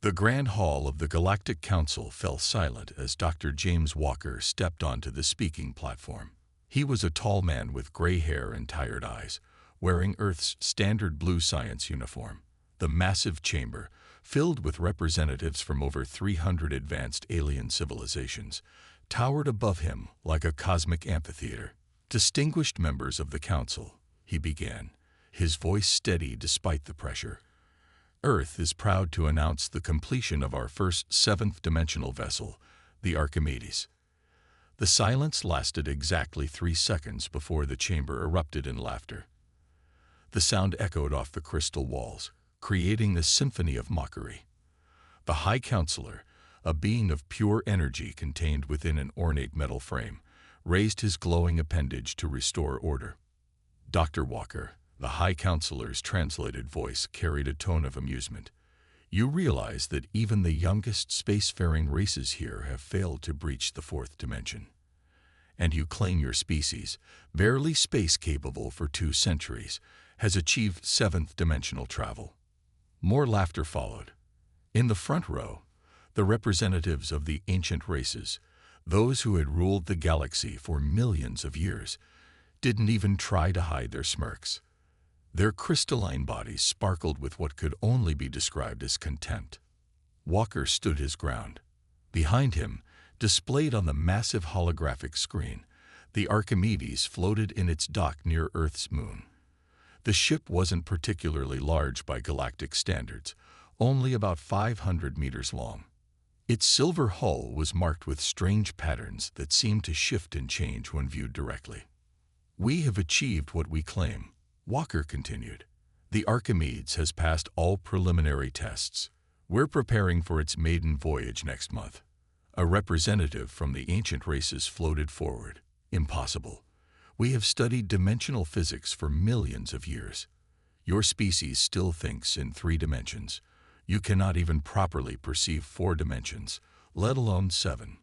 The Grand Hall of the Galactic Council fell silent as Dr. James Walker stepped onto the speaking platform. He was a tall man with gray hair and tired eyes, wearing Earth's standard blue science uniform. The massive chamber, filled with representatives from over 300 advanced alien civilizations, towered above him like a cosmic amphitheater. "Distinguished members of the Council," he began, his voice steady despite the pressure. "Earth is proud to announce the completion of our first seventh-dimensional vessel, the Archimedes." The silence lasted exactly 3 seconds before the chamber erupted in laughter. The sound echoed off the crystal walls, creating a symphony of mockery. The High Counselor, a being of pure energy contained within an ornate metal frame, raised his glowing appendage to restore order. "Dr. Walker," the High Counselor's translated voice carried a tone of amusement, "you realize that even the youngest spacefaring races here have failed to breach the fourth dimension. And you claim your species, barely space-capable for 2 centuries, has achieved seventh-dimensional travel." More laughter followed. In the front row, the representatives of the ancient races, those who had ruled the galaxy for millions of years, didn't even try to hide their smirks. Their crystalline bodies sparkled with what could only be described as contempt. Walker stood his ground. Behind him, displayed on the massive holographic screen, the Archimedes floated in its dock near Earth's moon. The ship wasn't particularly large by galactic standards, only about 500 meters long. Its silver hull was marked with strange patterns that seemed to shift and change when viewed directly. "We have achieved what we claim," Walker continued. "The Archimedes has passed all preliminary tests. We're preparing for its maiden voyage next month." A representative from the ancient races floated forward. "Impossible. We have studied dimensional physics for millions of years. Your species still thinks in 3 dimensions. You cannot even properly perceive 4 dimensions, let alone 7.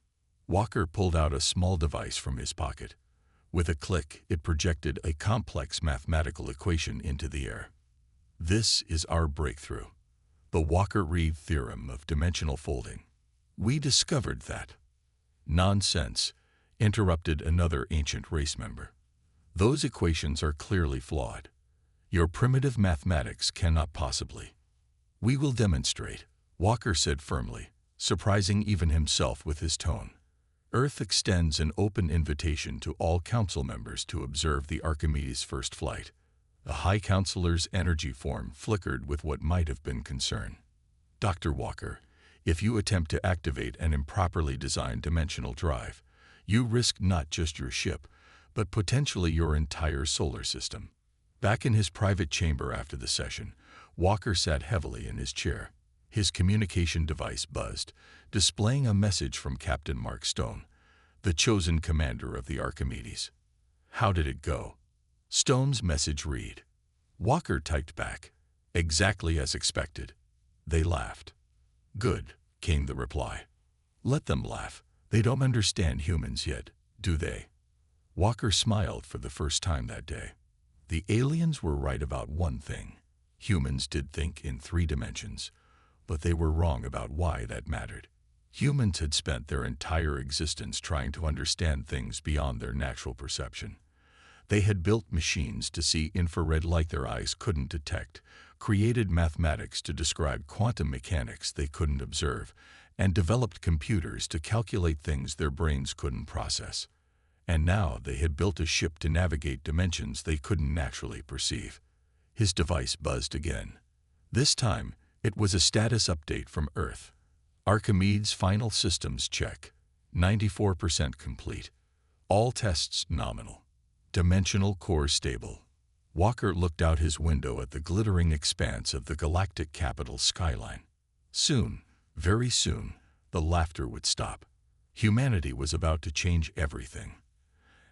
Walker pulled out a small device from his pocket. With a click, it projected a complex mathematical equation into the air. "This is our breakthrough. The Walker-Reed theorem of dimensional folding. We discovered that." "Nonsense," interrupted another ancient race member. "Those equations are clearly flawed. Your primitive mathematics cannot possibly." "We will demonstrate," Walker said firmly, surprising even himself with his tone. "Earth extends an open invitation to all council members to observe the Archimedes' first flight." The High Counselor's energy form flickered with what might have been concern. "Dr. Walker, if you attempt to activate an improperly designed dimensional drive, you risk not just your ship, but potentially your entire solar system." Back in his private chamber after the session, Walker sat heavily in his chair. His communication device buzzed, displaying a message from Captain Mark Stone, the chosen commander of the Archimedes. "How did it go?" Stone's message read. Walker typed back, "Exactly as expected." They laughed. "Good," came the reply. "Let them laugh. They don't understand humans yet, do they?" Walker smiled for the first time that day. The aliens were right about one thing. Humans did think in 3 dimensions, but they were wrong about why that mattered. Humans had spent their entire existence trying to understand things beyond their natural perception. They had built machines to see infrared light their eyes couldn't detect, created mathematics to describe quantum mechanics they couldn't observe, and developed computers to calculate things their brains couldn't process. And now they had built a ship to navigate dimensions they couldn't naturally perceive. His device buzzed again. This time, it was a status update from Earth. "Archimedes' final systems check. 94% complete. All tests nominal. Dimensional core stable." Walker looked out his window at the glittering expanse of the galactic capital's skyline. Soon, very soon, the laughter would stop. Humanity was about to change everything.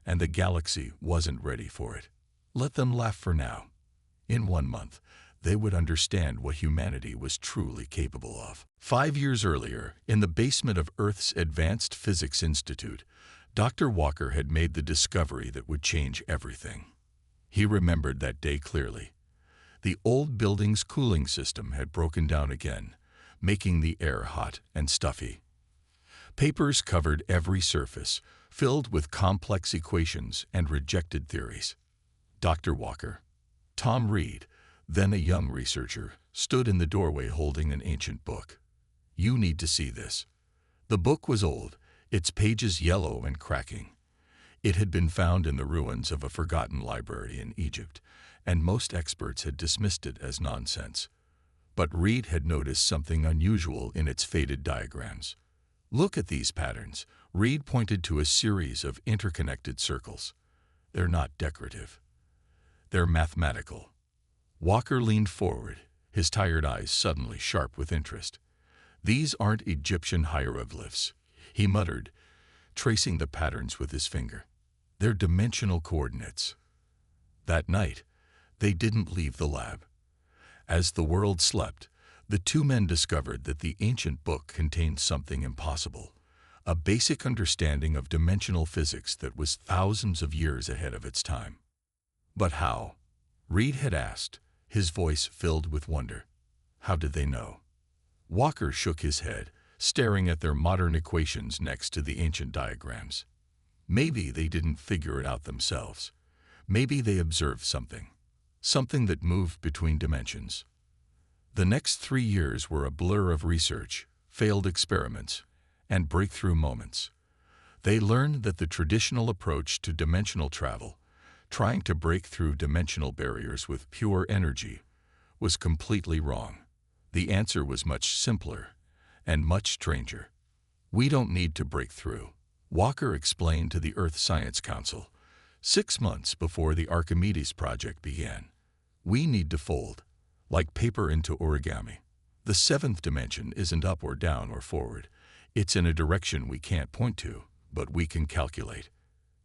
And the galaxy wasn't ready for it. Let them laugh for now. In 1 month, they would understand what humanity was truly capable of. 5 years earlier, in the basement of Earth's Advanced Physics Institute, Dr. Walker had made the discovery that would change everything. He remembered that day clearly. The old building's cooling system had broken down again, making the air hot and stuffy. Papers covered every surface, filled with complex equations and rejected theories. Dr. Walker, Tom Reed, then a young researcher, stood in the doorway holding an ancient book. "You need to see this." The book was old, its pages yellow and cracking. It had been found in the ruins of a forgotten library in Egypt, and most experts had dismissed it as nonsense. But Reed had noticed something unusual in its faded diagrams. "Look at these patterns." Reed pointed to a series of interconnected circles. "They're not decorative. They're mathematical." Walker leaned forward, his tired eyes suddenly sharp with interest. "These aren't Egyptian hieroglyphs," he muttered, tracing the patterns with his finger. "They're dimensional coordinates." That night, they didn't leave the lab. As the world slept, the two men discovered that the ancient book contained something impossible, a basic understanding of dimensional physics that was thousands of years ahead of its time. "But how?" Reed had asked, his voice filled with wonder. "How did they know?" Walker shook his head, staring at their modern equations next to the ancient diagrams. "Maybe they didn't figure it out themselves. Maybe they observed something that moved between dimensions." The next 3 years were a blur of research, failed experiments, and breakthrough moments. They learned that the traditional approach to dimensional travel, trying to break through dimensional barriers with pure energy, was completely wrong. The answer was much simpler and much stranger. "We don't need to break through," Walker explained to the Earth Science Council 6 months before the Archimedes project began. "We need to fold, like paper into origami. The 7th dimension isn't up or down or forward. It's in a direction we can't point to, but we can calculate."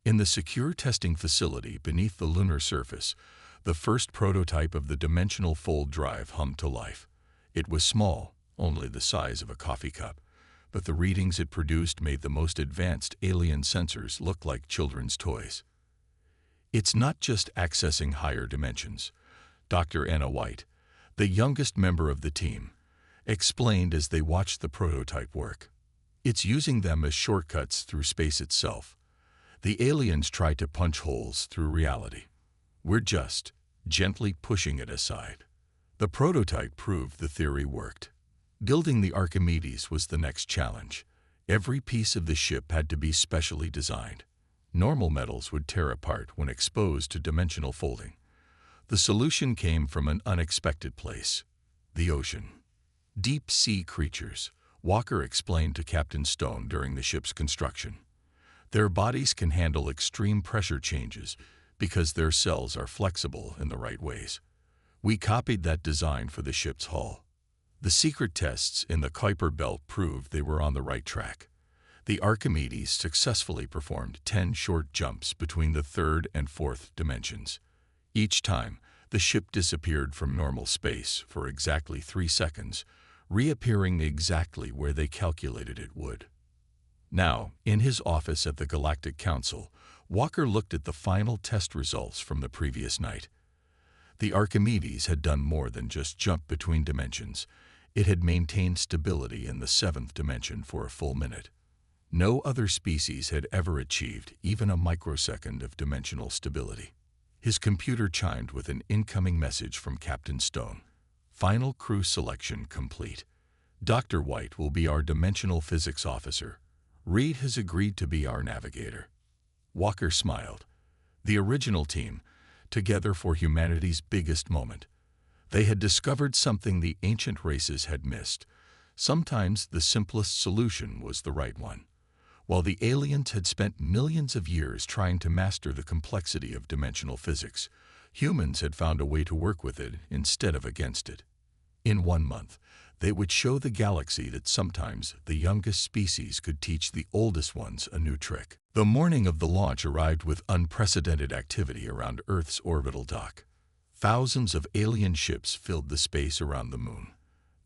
In the secure testing facility beneath the lunar surface, the first prototype of the dimensional fold drive hummed to life. It was small, only the size of a coffee cup, but the readings it produced made the most advanced alien sensors look like children's toys. "It's not just accessing higher dimensions," Dr. Anna White, the youngest member of the team, explained as they watched the prototype work. "It's using them as shortcuts through space itself. The aliens try to punch holes through reality. We're just gently pushing it aside." The prototype proved the theory worked. Building the Archimedes was the next challenge. Every piece of the ship had to be specially designed. Normal metals would tear apart when exposed to dimensional folding. The solution came from an unexpected place: the ocean. "Deep sea creatures," Walker explained to Captain Stone during the ship's construction. "Their bodies can handle extreme pressure changes because their cells are flexible in the right ways. We copied that design for the ship's hull." The secret tests in the Kuiper Belt proved they were on the right track. The Archimedes successfully performed 10 short jumps between the 3rd and 4th dimensions. Each time, the ship disappeared from normal space for exactly 3 seconds, reappearing exactly where they calculated it would. Now, in his office at the Galactic Council, Walker looked at the final test results from the previous night. The Archimedes had done more than just jump between dimensions. It had maintained stability in the 7th dimension for a full minute. No other species had ever achieved even a microsecond of dimensional stability. His computer chimed with an incoming message from Captain Stone. "Final crew selection complete. Dr. White will be our dimensional physics officer. Reed has agreed to be our navigator." Walker smiled. The original team, together for humanity's biggest moment. They had discovered something the ancient races had missed. Sometimes the simplest solution was the right one. While the aliens had spent millions of years trying to master the complexity of dimensional physics, humans had found a way to work with it instead of against it. In 1 month, they would show the galaxy that sometimes the youngest species could teach the oldest ones a new trick. The morning of the launch arrived with unprecedented activity around Earth's orbital dock. Thousands of alien ships filled the space around the moon,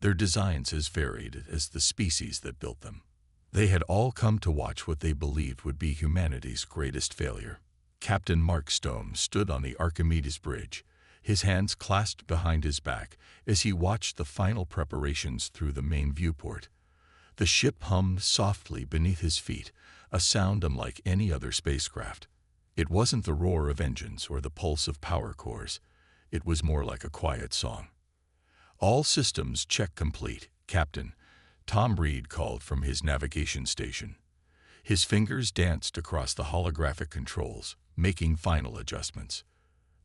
their designs as varied as the species that built them. They had all come to watch what they believed would be humanity's greatest failure. Captain Mark Stone stood on the Archimedes Bridge, his hands clasped behind his back as he watched the final preparations through the main viewport. The ship hummed softly beneath his feet, a sound unlike any other spacecraft. It wasn't the roar of engines or the pulse of power cores. It was more like a quiet song. "All systems check complete, Captain," Tom Reed called from his navigation station. His fingers danced across the holographic controls, making final adjustments.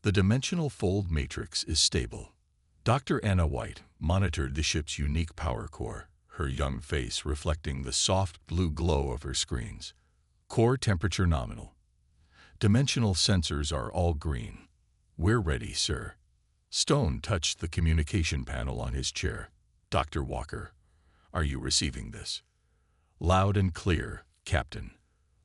"The dimensional fold matrix is stable." Dr. Anna White monitored the ship's unique power core, her young face reflecting the soft blue glow of her screens. "Core temperature nominal. Dimensional sensors are all green. We're ready, sir." Stone touched the communication panel on his chair. "Dr. Walker, are you receiving this?" "Loud and clear, Captain."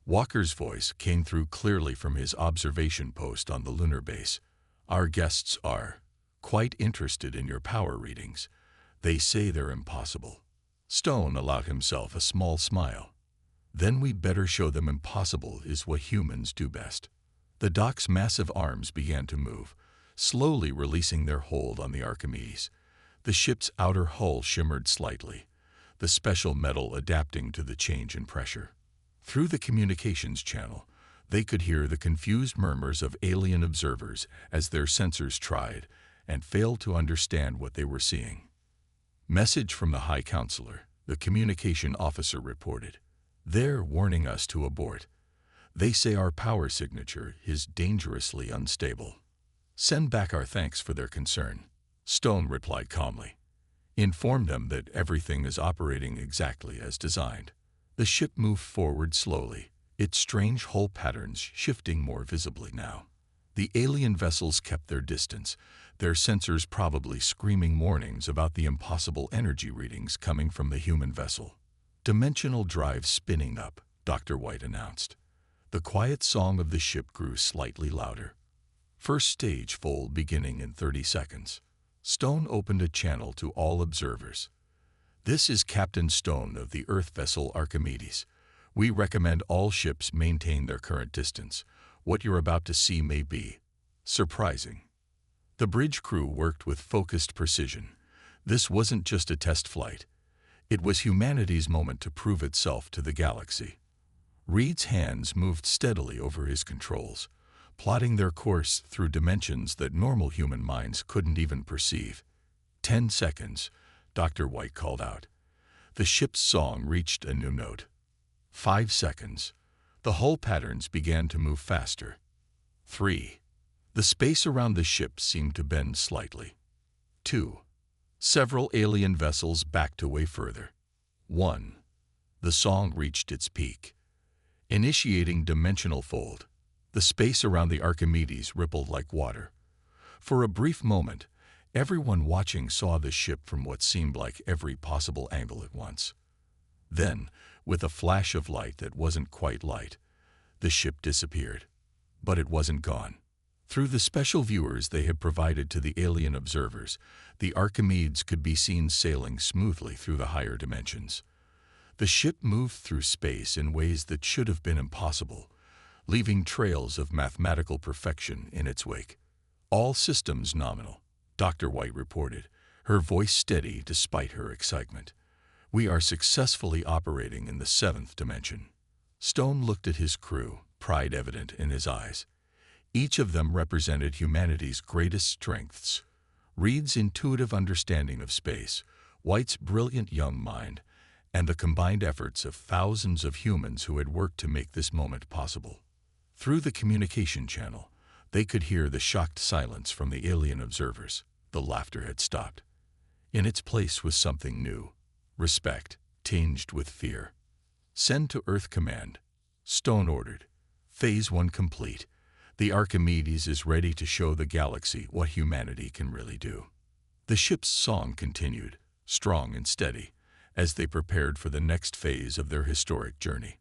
Walker's voice came through clearly from his observation post on the lunar base. "Our guests are quite interested in your power readings. They say they're impossible." Stone allowed himself a small smile. "Then we'd better show them impossible is what humans do best." The dock's massive arms began to move, slowly releasing their hold on the Archimedes. The ship's outer hull shimmered slightly, the special metal adapting to the change in pressure. Through the communications channel, they could hear the confused murmurs of alien observers as their sensors tried and failed to understand what they were seeing. "Message from the High Counselor," the communication officer reported. "They're warning us to abort. They say our power signature is dangerously unstable." "Send back our thanks for their concern," Stone replied calmly. "Inform them that everything is operating exactly as designed." The ship moved forward slowly, its strange hull patterns shifting more visibly now. The alien vessels kept their distance, their sensors probably screaming warnings about the impossible energy readings coming from the human vessel. "Dimensional drive spinning up," Dr. White announced. The quiet song of the ship grew slightly louder. "First stage fold beginning in 30 seconds. Stone opened a channel to all observers. "This is Captain Stone of the Earth vessel Archimedes. We recommend all ships maintain their current distance. What you're about to see may be surprising." The bridge crew worked with focused precision. This wasn't just a test flight. It was humanity's moment to prove itself to the galaxy. Reed's hands moved steadily over his controls, plotting their course through dimensions that normal human minds couldn't even perceive. 10 seconds, Dr. White called out. The ship's song reached a new note. 5 seconds. The hull patterns began to move faster. 3. The space around the ship seemed to bend slightly. 2. Several alien vessels backed away further. 1. The song reached its peak. Initiating dimensional fold. The space around the Archimedes rippled like water. For a brief moment, everyone watching saw the ship from what seemed like every possible angle at once. Then, with a flash of light that wasn't quite light, the ship disappeared. But it wasn't gone. Through the special viewers they had provided to the alien observers, the Archimedes could be seen sailing smoothly through the higher dimensions. The ship moved through space in ways that should have been impossible, leaving trails of mathematical perfection in its wake. All systems nominal, Dr. White reported, her voice steady despite her excitement. We are successfully operating in the 7th dimension. Stone looked at his crew, pride evident in his eyes. Each of them represented humanity's greatest strengths. Reed's intuitive understanding of space, White's brilliant young mind, and the combined efforts of thousands of humans who had worked to make this moment possible. Through the communication channel, they could hear the shocked silence from the alien observers. The laughter had stopped. In its place was something new, respect, tinged with fear. "Send to Earth Command," Stone ordered. "Phase 1 complete. The Archimedes is ready to show the galaxy what humanity can really do." The ship's song continued, strong and steady, as they prepared for the next phase of their historic journey.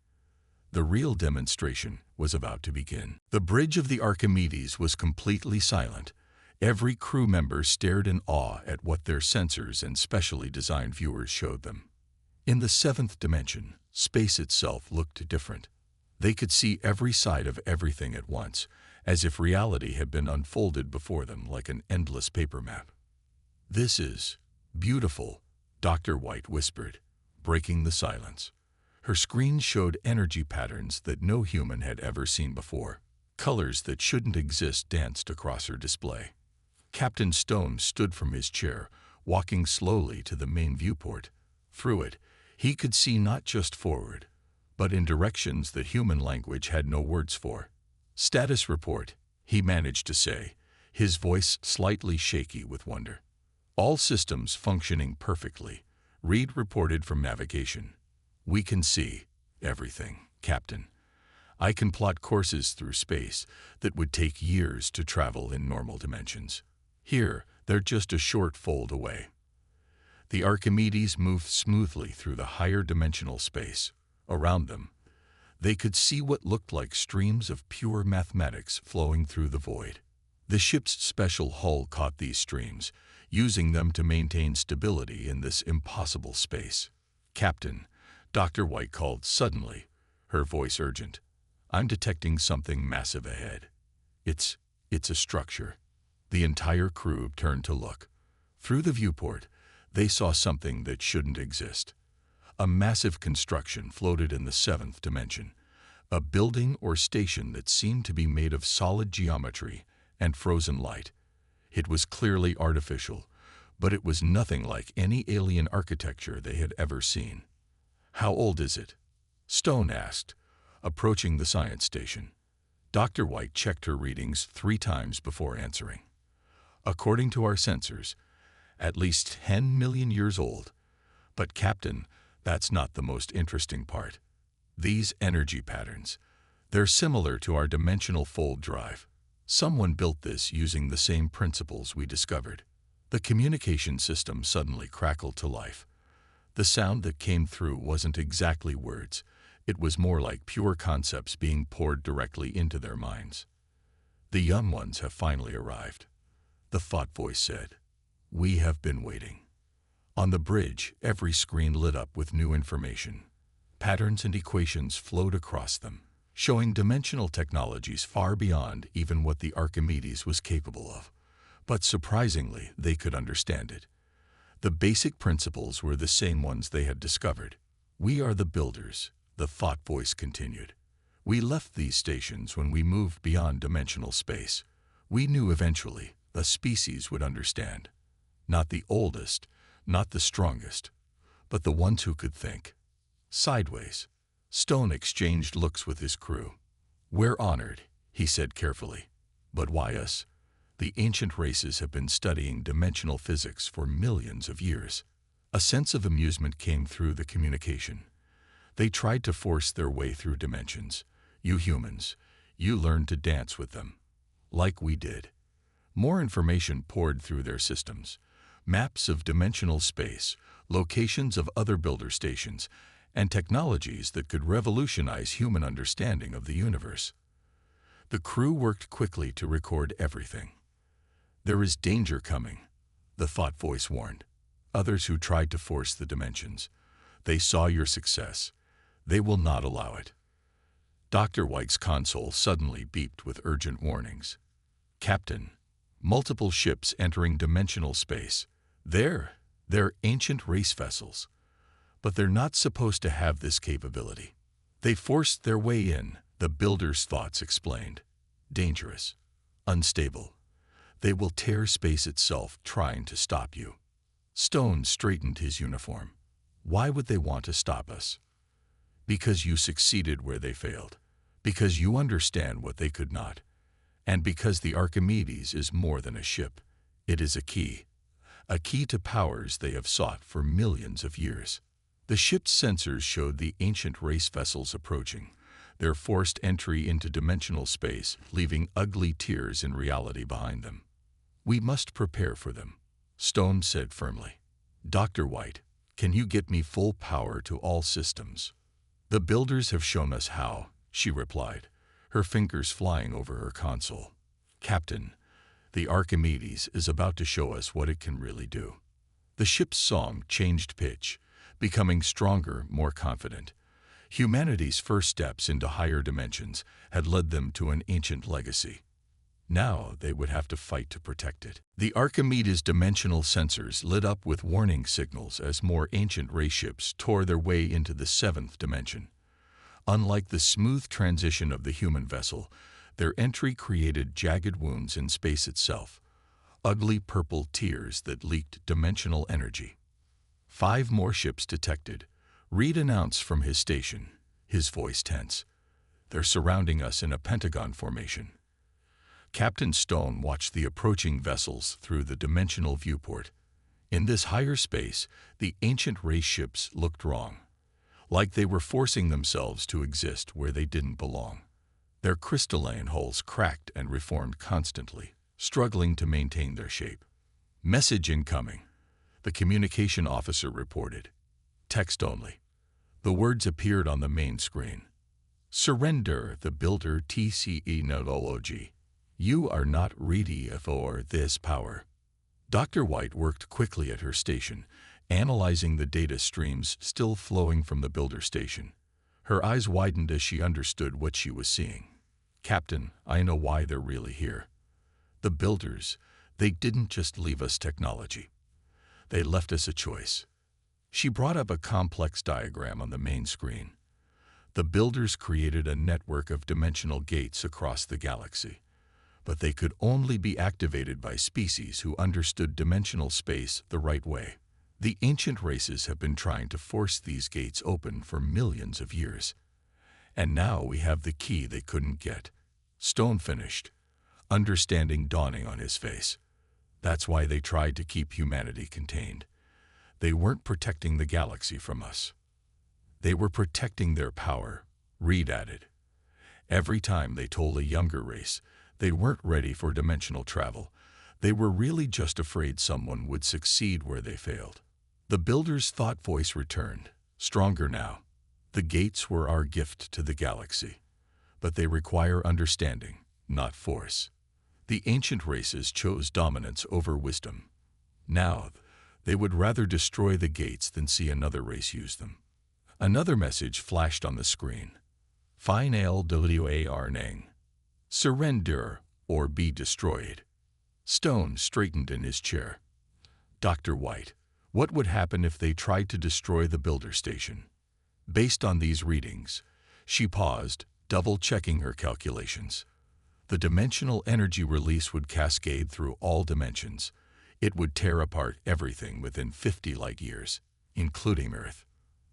The real demonstration was about to begin. The bridge of the Archimedes was completely silent. Every crew member stared in awe at what their sensors and specially designed viewers showed them. In the 7th dimension, space itself looked different. They could see every side of everything at once, as if reality had been unfolded before them like an endless paper map. "This is beautiful," Dr. White whispered, breaking the silence. Her screen showed energy patterns that no human had ever seen before. Colors that shouldn't exist danced across her display. Captain Stone stood from his chair, walking slowly to the main viewport. Through it, he could see not just forward, but in directions that human language had no words for. "Status report," he managed to say, his voice slightly shaky with wonder. "All systems functioning perfectly," Reed reported from navigation. "We can see everything, Captain. I can plot courses through space that would take years to travel in normal dimensions. Here, they're just a short fold away." The Archimedes moved smoothly through the higher dimensional space. Around them, they could see what looked like streams of pure mathematics flowing through the void. The ship's special hull caught these streams, using them to maintain stability in this impossible space. "Captain," Dr. White called suddenly, her voice urgent, "I'm detecting something massive ahead. It's a structure." The entire crew turned to look. Through the viewport, they saw something that shouldn't exist. A massive construction floated in the seventh dimension, a building or station that seemed to be made of solid geometry and frozen light. It was clearly artificial, but it was nothing like any alien architecture they had ever seen. "How old is it?" Stone asked, approaching the science station. Dr. White checked her readings 3 times before answering. "According to our sensors, at least 10 million years old. But Captain, that's not the most interesting part. These energy patterns, they're similar to our dimensional fold drive. Someone built this using the same principles we discovered." The communication system suddenly crackled to life. The sound that came through wasn't exactly words. It was more like pure concepts being poured directly into their minds. "The young ones have finally arrived," the thought voice said. "We have been waiting." On the bridge, every screen lit up with new information. Patterns and equations flowed across them, showing dimensional technologies far beyond even what the Archimedes was capable of. But surprisingly, they could understand it. The basic principles were the same ones they had discovered. "We are the builders," the thought voice continued. "We left these stations when we moved beyond dimensional space. We knew eventually a species would understand. Not the oldest, not the strongest, but the ones who could think." Sideways, Stone exchanged looks with his crew. "We're honored," he said carefully. "But why us? The ancient races have been studying dimensional physics for millions of years." A sense of amusement came through the communication. "They tried to force their way through dimensions. You humans, you learned to dance with them. Like we did." More information poured through their systems. Maps of dimensional space, locations of other builder stations, and technologies that could revolutionize human understanding of the universe. The crew worked quickly to record everything. "There is danger coming," the thought voice warned. "Others who tried to force the dimensions. They saw your success. They will not allow it." Dr. White's console suddenly beeped with urgent warnings. "Captain, multiple ships entering dimensional space. They're ancient race vessels. But they're not supposed to have this capability. They forced their way in," the builder's thoughts explained. "Dangerous. Unstable. They will tear space itself trying to stop you." Stone straightened his uniform. "Why would they want to stop us?" "Because you succeeded where they failed. Because you understand what they could not. And because the Archimedes is more than a ship. It is a key. A key to powers they have sought for millions of years." The ship's sensors showed the ancient race vessels approaching, their forced entry into dimensional space leaving ugly tears in reality behind them. "We must prepare for them," Stone said firmly. "Dr. White, can you get me full power to all systems?" "The builders have shown us how," she replied, her fingers flying over her console. "Captain, the Archimedes is about to show us what it can really do." The ship's song changed pitch, becoming stronger, more confident. Humanity's first steps into higher dimensions had led them to an ancient legacy. Now they would have to fight to protect it. The Archimedes dimensional sensors lit up with warning signals as more ancient race ships tore their way into the seventh dimension. Unlike the smooth transition of the human vessel, their entry created jagged wounds in space itself, ugly purple tears that leaked dimensional energy. 5 more ships detected. Reed announced from his station, his voice tense. They're surrounding us in a pentagon formation. Captain Stone watched the approaching vessels through the dimensional viewport. In this higher space, the ancient race ships looked wrong, like they were forcing themselves to exist where they didn't belong. Their crystalline hulls cracked and reformed constantly, struggling to maintain their shape. Message incoming, the communication officer reported. Text only. The words appeared on the main screen. Surrender the builder TCE Nology. You are not ready for this power. Dr. White worked quickly at her station, analyzing the data streams still flowing from the builder station. Her eyes widened as she understood what she was seeing. Captain, I know why they're really here. The builders, they didn't just leave us technology. They left us a choice. She brought up a complex diagram on the main screen. The builders created a network of dimensional gates across the galaxy, but they could only be activated by species who understood dimensional space the right way. The ancient races have been trying to force these gates open for millions of years. And now we have the key they couldn't get. Stone finished, understanding dawning on his face. That's why they tried to keep humanity contained. They weren't protecting the galaxy from us. They were protecting their power, Reed added. Every time they told a younger race they weren't ready for dimensional travel, they were really just afraid someone would succeed where they failed. The builder's thought voice returned, stronger now. The gates were our gift to the galaxy, but they require understanding, not force. The ancient races chose dominance over wisdom. Now, they would rather destroy the gates than see another race use them. Another message flashed on the screen. Final warning. Surrender or be destroyed. Stone straightened in his chair. Dr. White, what would happen if they tried to destroy the builder station? Based on these readings, she paused, double-checking her calculations. The dimensional energy release would cascade through all dimensions. It would tear apart everything within 50 light years, including Earth.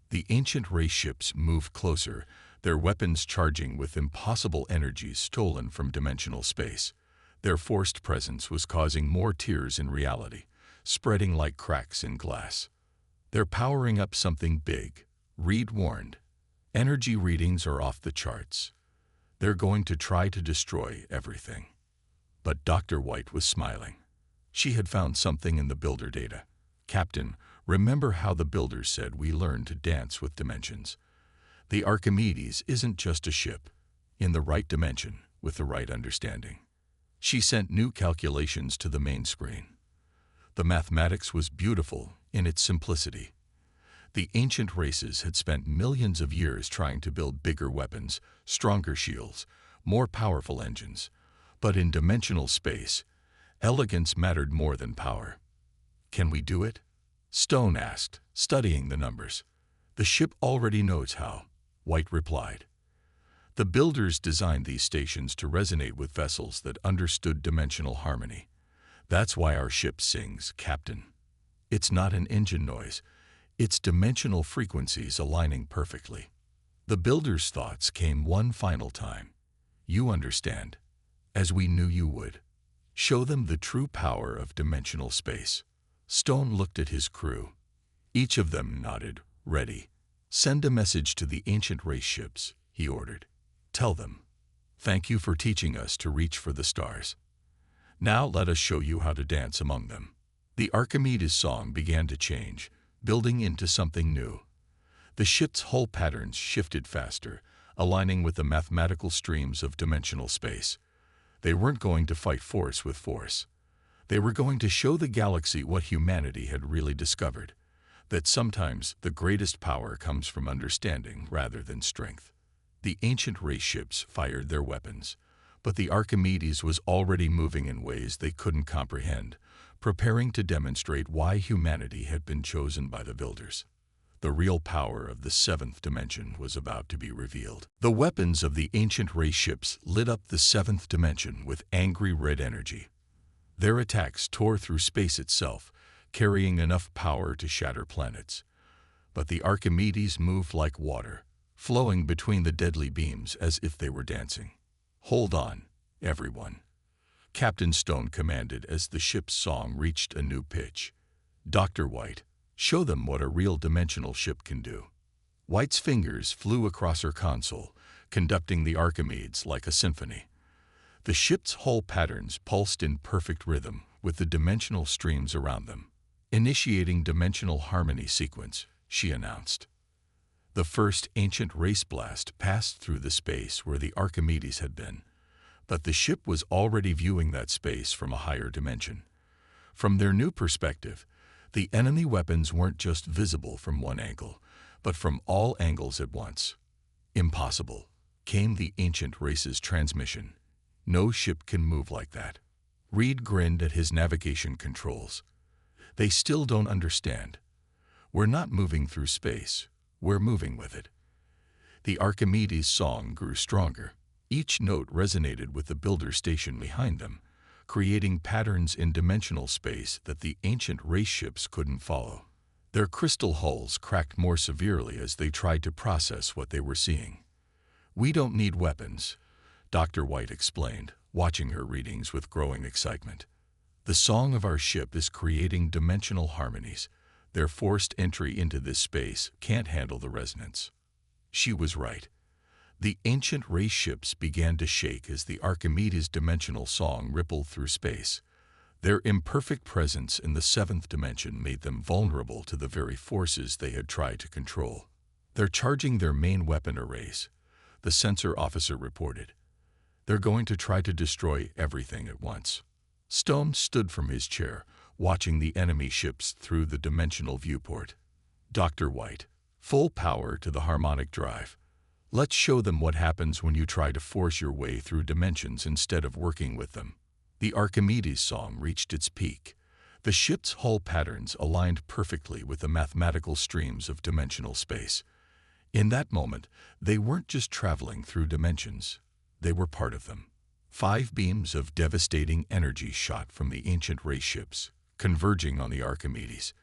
The ancient race ships moved closer, their weapons charging with impossible energies stolen from dimensional space. Their forced presence was causing more tears in reality, spreading like cracks in glass. They're powering up something big, Reed warned. Energy readings are off the charts. They're going to try to destroy everything. But Dr. White was smiling. She had found something in the builder data. Captain, remember how the builders said we learned to dance with dimensions? The Archimedes isn't just a ship, in the right dimension, with the right understanding. She sent new calculations to the main screen. The mathematics was beautiful in its simplicity. The ancient races had spent millions of years trying to build bigger weapons, stronger shields, more powerful engines. But in dimensional space, elegance mattered more than power. Can we do it? Stone asked, studying the numbers. The ship already knows how, White replied. The builders designed these stations to resonate with vessels that understood dimensional harmony. That's why our ship sings, Captain. It's not an engine noise. It's dimensional frequencies aligning perfectly. The builders' thoughts came one final time. You understand, as we knew you would. Show them the true power of dimensional space. Stone looked at his crew. Each of them nodded, ready. Send a message to the ancient race ships, he ordered. Tell them, thank you for teaching us to reach for the stars. Now let us show you how to dance among them. The Archimedes song began to change, building into something new. The ship's hull patterns shifted faster, aligning with the mathematical streams of dimensional space. They weren't going to fight force with force. They were going to show the galaxy what humanity had really discovered, that sometimes the greatest power comes from understanding rather than strength. The ancient race ships fired their weapons, But the Archimedes was already moving in ways they couldn't comprehend, preparing to demonstrate why humanity had been chosen by the builders. The real power of the seventh dimension was about to be revealed. The weapons of the ancient race ships lit up the seventh dimension with angry red energy. Their attacks tore through space itself, carrying enough power to shatter planets. But the Archimedes moved like water, flowing between the deadly beams as if they were dancing. "Hold on, everyone," Captain Stone commanded as the ship's song reached a new pitch. "Dr. White, show them what a real dimensional ship can do." White's fingers flew across her console, conducting the Archimedes like a symphony. The ship's hull patterns pulsed in perfect rhythm with the dimensional streams around them. "Initiating dimensional harmony sequence," she announced. The first ancient race blast passed through the space where the Archimedes had been, but the ship was already viewing that space from a higher dimension. From their new perspective, the enemy weapons weren't just visible from one angle, but from all angles at once. "Impossible," came the ancient race's transmission. "No ship can move like that." Reed grinned at his navigation controls. "They still don't understand. We're not moving through space. We're moving with it." The Archimedes song grew stronger. Each note resonated with the builder station behind them, creating patterns in dimensional space that the ancient race ships couldn't follow. Their crystal hulls cracked more severely as they tried to process what they were seeing. "We don't need weapons," Dr. White explained, watching her readings with growing excitement. "The song of our ship is creating dimensional harmonies. Their forced entry into this space can't handle the resonance." She was right. The ancient race ships began to shake as the Archimedes dimensional song rippled through space. Their imperfect presence in the seventh dimension made them vulnerable to the very forces they had tried to control. "They're charging their main weapon arrays," the sensor officer reported. "They're going to try to destroy everything at once." Stone stood from his chair, watching the enemy ships through the dimensional viewport. "Dr. White, full power to the harmonic drive. Let's show them what happens when you try to force your way through dimensions instead of working with them." The Archimedes song reached its peak. The ship's hull patterns aligned perfectly with the mathematical streams of dimensional space. In that moment, they weren't just traveling through dimensions. They were part of them. 5 beams of devastating energy shot from the ancient race ships, converging on the Archimedes.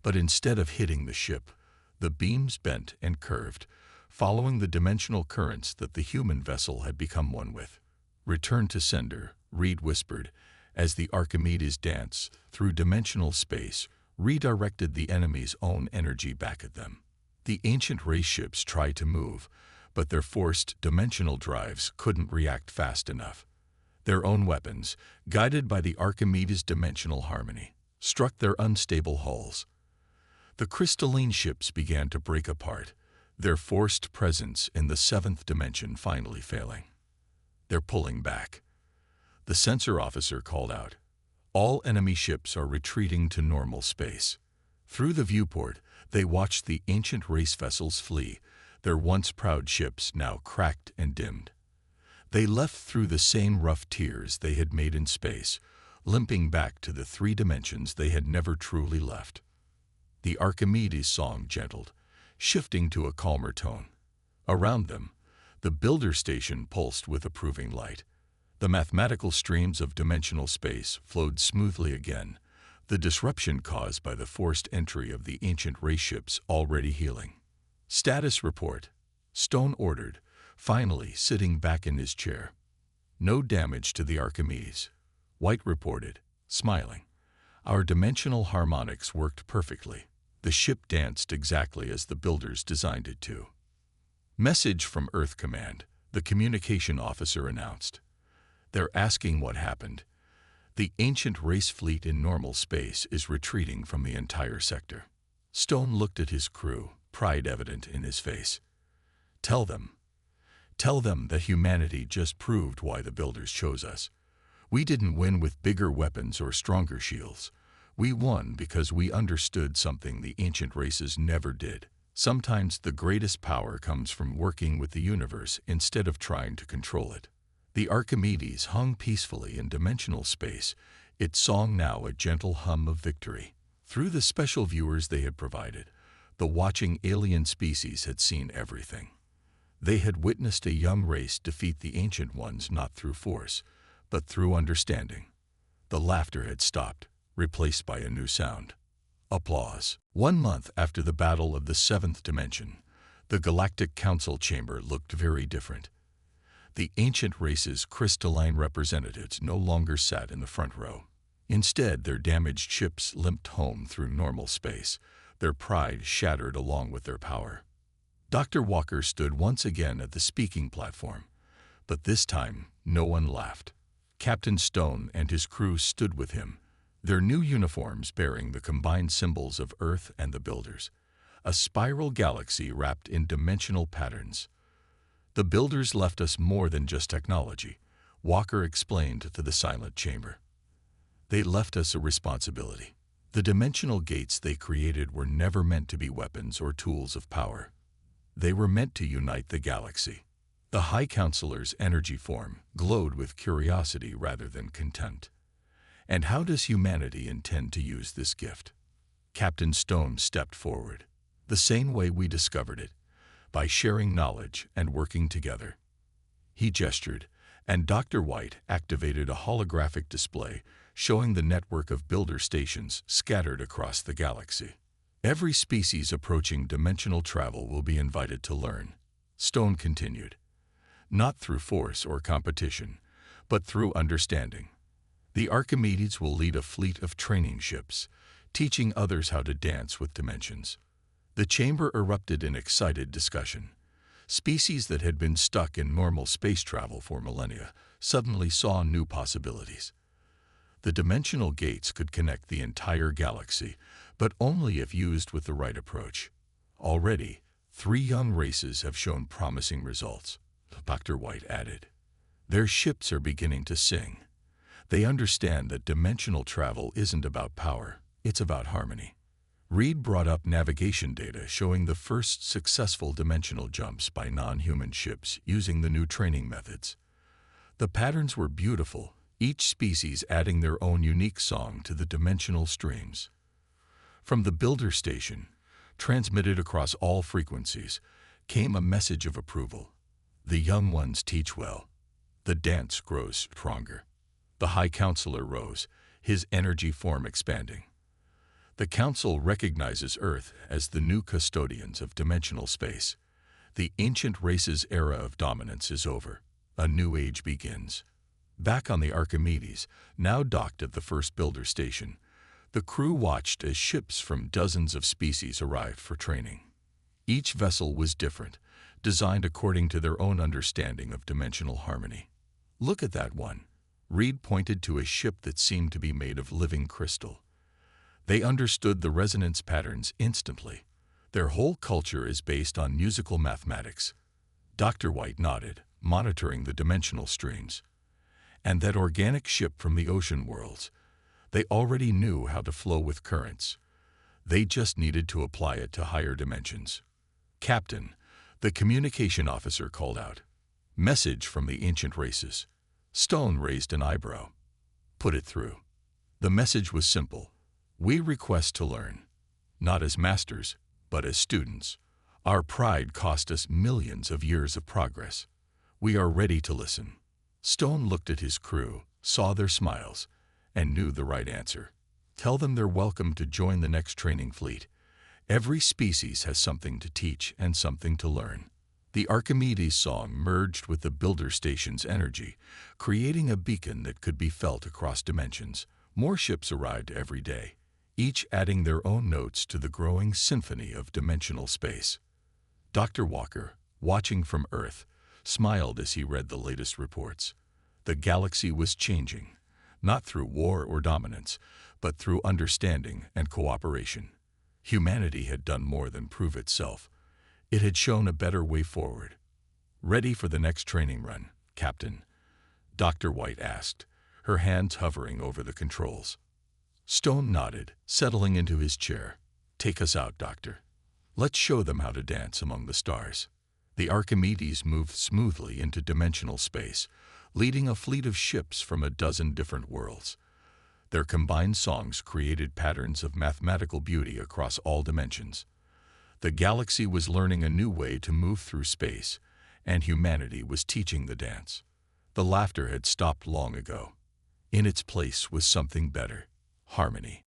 But instead of hitting the ship, the beams bent and curved, following the dimensional currents that the human vessel had become one with. "Return to sender," Reed whispered, as the Archimedes dance through dimensional space, redirected the enemy's own energy back at them. The ancient race ships tried to move, but their forced dimensional drives couldn't react fast enough. Their own weapons, guided by the Archimedes' dimensional harmony, struck their unstable hulls. The crystalline ships began to break apart, their forced presence in the seventh dimension finally failing. "They're pulling back," the sensor officer called out. "All enemy ships are retreating to normal space." Through the viewport, they watched the ancient race vessels flee, their once proud ships now cracked and dimmed. They left through the same rough tears they had made in space, limping back to the 3 dimensions they had never truly left. The Archimedes song gentled, shifting to a calmer tone. Around them, the builder station pulsed with approving light. The mathematical streams of dimensional space flowed smoothly again, the disruption caused by the forced entry of the ancient race ships already healing. "Status report," Stone ordered, finally sitting back in his chair. "No damage to the Archimedes," White reported, smiling. "Our dimensional harmonics worked perfectly. The ship danced exactly as the builders designed it to." "Message from Earth Command," the communication officer announced. "They're asking what happened. The ancient race fleet in normal space is retreating from the entire sector." Stone looked at his crew, pride evident in his face. Tell them that humanity just proved why the builders chose us. We didn't win with bigger weapons or stronger shields. We won because we understood something the ancient races never did. Sometimes the greatest power comes from working with the universe instead of trying to control it." The Archimedes hung peacefully in dimensional space, its song now a gentle hum of victory. Through the special viewers they had provided, the watching alien species had seen everything. They had witnessed a young race defeat the ancient ones not through force, but through understanding. The laughter had stopped, replaced by a new sound. Applause. 1 month after the battle of the seventh dimension, the Galactic Council chamber looked very different. The ancient race's crystalline representatives no longer sat in the front row. Instead, their damaged ships limped home through normal space, their pride shattered along with their power. Dr. Walker stood once again at the speaking platform, but this time no one laughed. Captain Stone and his crew stood with him, their new uniforms bearing the combined symbols of Earth and the Builders, a spiral galaxy wrapped in dimensional patterns. The Builders left us more than just technology, Walker explained to the silent chamber. They left us a responsibility. The dimensional gates they created were never meant to be weapons or tools of power. They were meant to unite the galaxy. The High Counselor's energy form glowed with curiosity rather than contempt. And how does humanity intend to use this gift? Captain Stone stepped forward. The same way we discovered it, by sharing knowledge and working together. He gestured, and Dr. White activated a holographic display showing the network of builder stations scattered across the galaxy. Every species approaching dimensional travel will be invited to learn, Stone continued. Not through force or competition, but through understanding. The Archimedes will lead a fleet of training ships, teaching others how to dance with dimensions. The chamber erupted in excited discussion. Species that had been stuck in normal space travel for millennia suddenly saw new possibilities. The dimensional gates could connect the entire galaxy, but only if used with the right approach. Already, 3 young races have shown promising results, Dr. White added. Their ships are beginning to sing. They understand that dimensional travel isn't about power, it's about harmony. Reed brought up navigation data showing the first successful dimensional jumps by non-human ships using the new training methods. The patterns were beautiful, each species adding their own unique song to the dimensional streams. From the builder station, transmitted across all frequencies, came a message of approval. The young ones teach well. The dance grows stronger. The High Counselor rose, his energy form expanding. The Council recognizes Earth as the new custodians of dimensional space. The ancient race's era of dominance is over. A new age begins. Back on the Archimedes, now docked at the first builder station, the crew watched as ships from dozens of species arrived for training. Each vessel was different, designed according to their own understanding of dimensional harmony. Look at that one. Reed pointed to a ship that seemed to be made of living crystal. They understood the resonance patterns instantly. Their whole culture is based on musical mathematics. Dr. White nodded, monitoring the dimensional streams. And that organic ship from the ocean worlds, they already knew how to flow with currents. They just needed to apply it to higher dimensions. Captain, the communication officer called out. Message from the ancient races. Stone raised an eyebrow. Put it through. The message was simple. We request to learn, not as masters, but as students. Our pride cost us millions of years of progress. We are ready to listen. Stone looked at his crew, saw their smiles, and knew the right answer. Tell them they're welcome to join the next training fleet. Every species has something to teach and something to learn. The Archimedes song merged with the builder station's energy, creating a beacon that could be felt across dimensions. More ships arrived every day, each adding their own notes to the growing symphony of dimensional space. Dr. Walker, watching from Earth, smiled as he read the latest reports. The galaxy was changing, not through war or dominance, but through understanding and cooperation. Humanity had done more than prove itself. It had shown a better way forward. Ready for the next training run, Captain? Dr. White asked, her hands hovering over the controls. Stone nodded, settling into his chair. Take us out, Doctor. Let's show them how to dance among the stars. The Archimedes moved smoothly into dimensional space, leading a fleet of ships from a dozen different worlds. Their combined songs created patterns of mathematical beauty across all dimensions. The galaxy was learning a new way to move through space, and humanity was teaching the dance. The laughter had stopped long ago. In its place was something better: harmony.